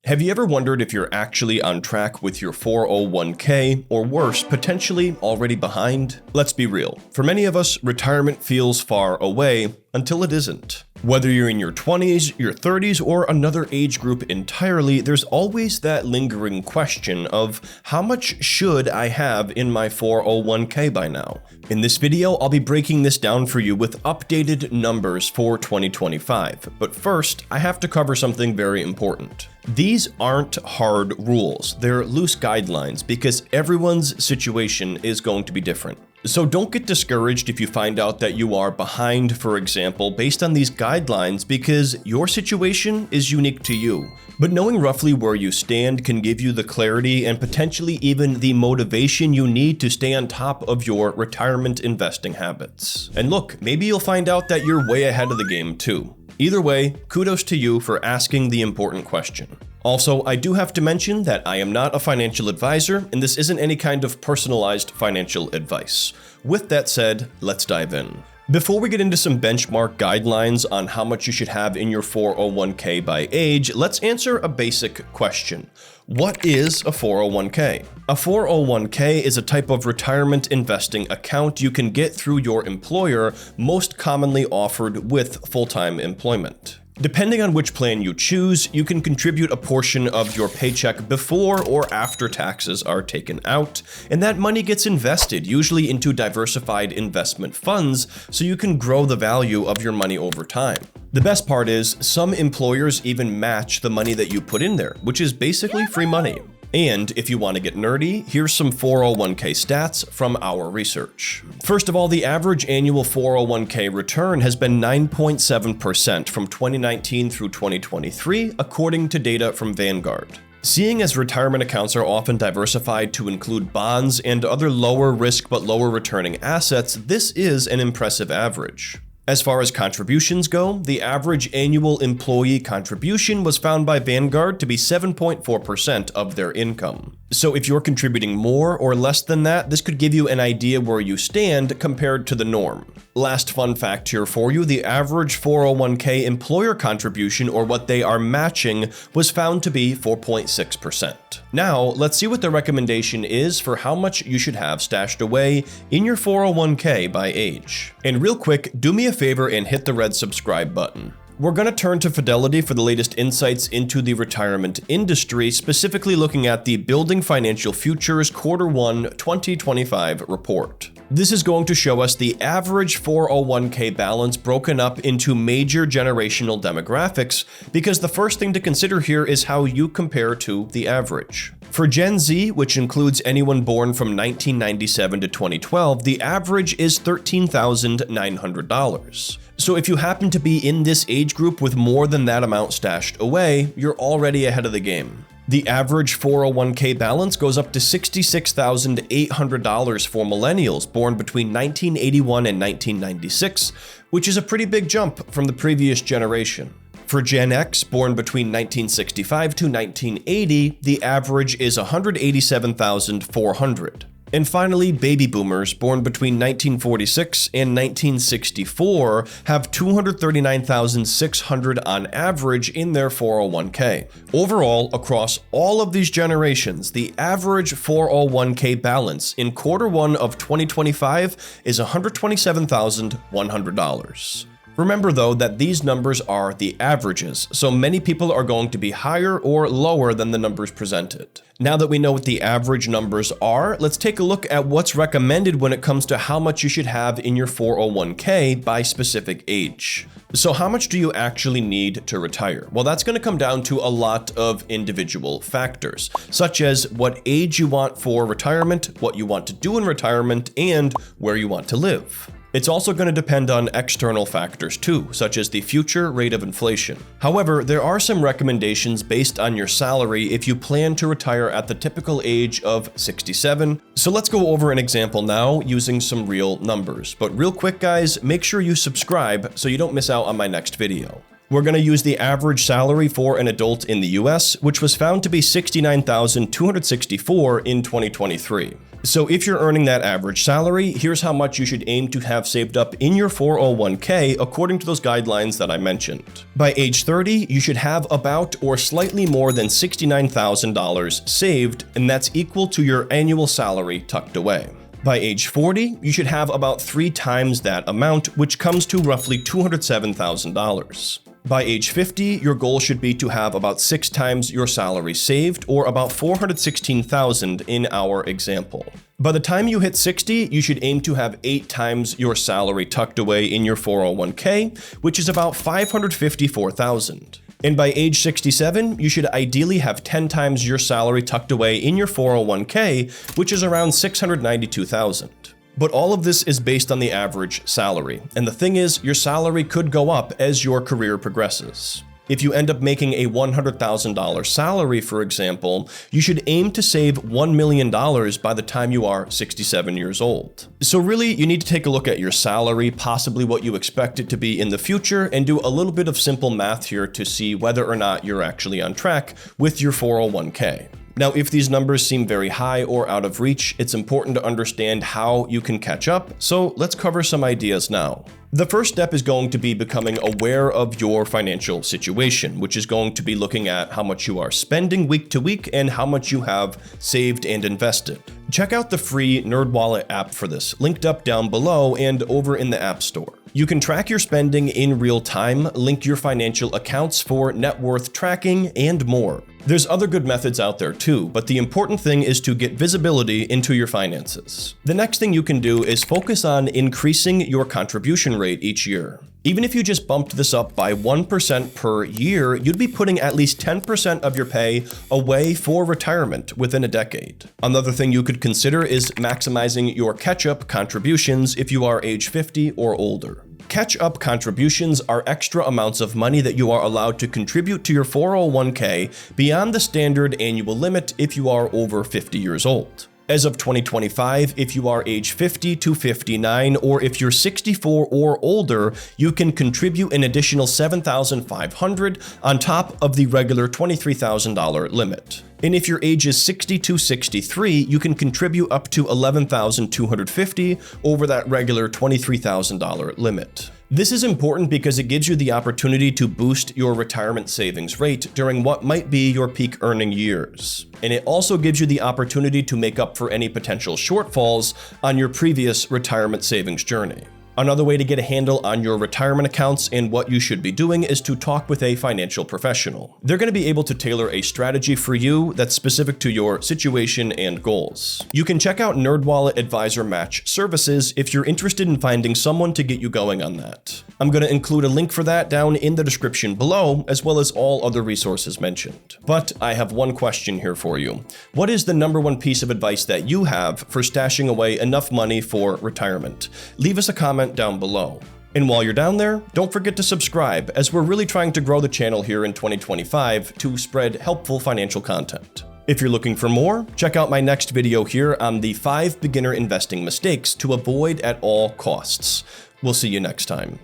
Have you ever wondered if you're actually on track with your 401k, or worse, potentially already behind? Let's be real. For many of us, retirement feels far away until it isn't. Whether you're in your 20s, your 30s, or another age group entirely, there's always that lingering question of how much should I have in my 401k by now? In this video, I'll be breaking this down for you with updated numbers for 2025. But first, I have to cover something very important. These aren't hard rules, they're loose guidelines because everyone's situation is going to be different. So don't get discouraged if you find out that you are behind, for example, based on these guidelines because your situation is unique to you. But knowing roughly where you stand can give you the clarity and potentially even the motivation you need to stay on top of your retirement investing habits. And look, maybe you'll find out that you're way ahead of the game too. Either way, kudos to you for asking the important question. Also, I do have to mention that I am not a financial advisor, and this isn't any kind of personalized financial advice. With that said, let's dive in. Before we get into some benchmark guidelines on how much you should have in your 401k by age, let's answer a basic question. What is a 401k? A 401k is a type of retirement investing account you can get through your employer, most commonly offered with full-time employment. Depending on which plan you choose, you can contribute a portion of your paycheck before or after taxes are taken out, and that money gets invested, usually into diversified investment funds, so you can grow the value of your money over time. The best part is, some employers even match the money that you put in there, which is basically free money. And if you want to get nerdy, here's some 401k stats from our research. First of all, the average annual 401k return has been 9.7% from 2019 through 2023, according to data from Vanguard. Seeing as retirement accounts are often diversified to include bonds and other lower risk but lower returning assets, this is an impressive average. As far as contributions go, the average annual employee contribution was found by Vanguard to be 7.4% of their income. So if you're contributing more or less than that, this could give you an idea where you stand compared to the norm. Last fun fact here for you, the average 401k employer contribution, or what they are matching, was found to be 4.6%. Now, let's see what the recommendation is for how much you should have stashed away in your 401k by age. And real quick, do me a favor and hit the red subscribe button. We're going to turn to Fidelity for the latest insights into the retirement industry, specifically looking at the Building Financial Futures Q1 2025 report. This is going to show us the average 401k balance broken up into major generational demographics, because the first thing to consider here is how you compare to the average. For Gen Z, which includes anyone born from 1997 to 2012, the average is $13,900. So if you happen to be in this age group with more than that amount stashed away, you're already ahead of the game. The average 401k balance goes up to $66,800 for millennials born between 1981 and 1996, which is a pretty big jump from the previous generation. For Gen X, born between 1965 to 1980, the average is $187,400. And finally, baby boomers born between 1946 and 1964 have $239,600 on average in their 401k. Overall, across all of these generations, the average 401k balance in Q1 of 2025 is $127,100. Remember though that these numbers are the averages, so many people are going to be higher or lower than the numbers presented. Now that we know what the average numbers are, let's take a look at what's recommended when it comes to how much you should have in your 401k by specific age. So how much do you actually need to retire? Well, that's going to come down to a lot of individual factors, such as what age you want for retirement, what you want to do in retirement, and where you want to live. It's also going to depend on external factors too, such as the future rate of inflation. However, there are some recommendations based on your salary if you plan to retire at the typical age of 67. So let's go over an example now using some real numbers. But real quick guys, make sure you subscribe so you don't miss out on my next video. We're going to use the average salary for an adult in the US, which was found to be $69,264 in 2023. So if you're earning that average salary, here's how much you should aim to have saved up in your 401k according to those guidelines that I mentioned. By age 30, you should have about or slightly more than $69,000 saved, and that's equal to your annual salary tucked away. By age 40, you should have about 3 times that amount, which comes to roughly $207,000. By age 50, your goal should be to have about 6 times your salary saved, or about $416,000 in our example. By the time you hit 60, you should aim to have 8 times your salary tucked away in your 401k, which is about $554,000. And by age 67, you should ideally have 10 times your salary tucked away in your 401k, which is around $692,000. But all of this is based on the average salary. And the thing is, your salary could go up as your career progresses. If you end up making a $100,000 salary, for example, you should aim to save $1 million by the time you are 67 years old. So really, you need to take a look at your salary, possibly what you expect it to be in the future, and do a little bit of simple math here to see whether or not you're actually on track with your 401k. Now, if these numbers seem very high or out of reach, it's important to understand how you can catch up, so let's cover some ideas now. The first step is going to be becoming aware of your financial situation, which is going to be looking at how much you are spending week to week and how much you have saved and invested. Check out the free NerdWallet app for this, linked up down below and over in the App Store. You can track your spending in real time, link your financial accounts for net worth tracking, and more. There's other good methods out there too, but the important thing is to get visibility into your finances. The next thing you can do is focus on increasing your contribution rate each year. Even if you just bumped this up by 1% per year, you'd be putting at least 10% of your pay away for retirement within a decade. Another thing you could consider is maximizing your catch-up contributions if you are age 50 or older. Catch-up contributions are extra amounts of money that you are allowed to contribute to your 401k beyond the standard annual limit if you are over 50 years old. As of 2025, if you are age 50 to 59, or if you're 64 or older, you can contribute an additional $7,500 on top of the regular $23,000 limit. And if your age is 60 to 63, you can contribute up to $11,250 over that regular $23,000 limit. This is important because it gives you the opportunity to boost your retirement savings rate during what might be your peak earning years. And it also gives you the opportunity to make up for any potential shortfalls on your previous retirement savings journey. Another way to get a handle on your retirement accounts and what you should be doing is to talk with a financial professional. They're going to be able to tailor a strategy for you that's specific to your situation and goals. You can check out NerdWallet Advisor Match services if you're interested in finding someone to get you going on that. I'm going to include a link for that down in the description below, as well as all other resources mentioned. But I have one question here for you. What is the number one piece of advice that you have for stashing away enough money for retirement? Leave us a comment down below. And while you're down there, don't forget to subscribe, as we're really trying to grow the channel here in 2025 to spread helpful financial content. If you're looking for more, check out my next video here on the 5 beginner investing mistakes to avoid at all costs. We'll see you next time.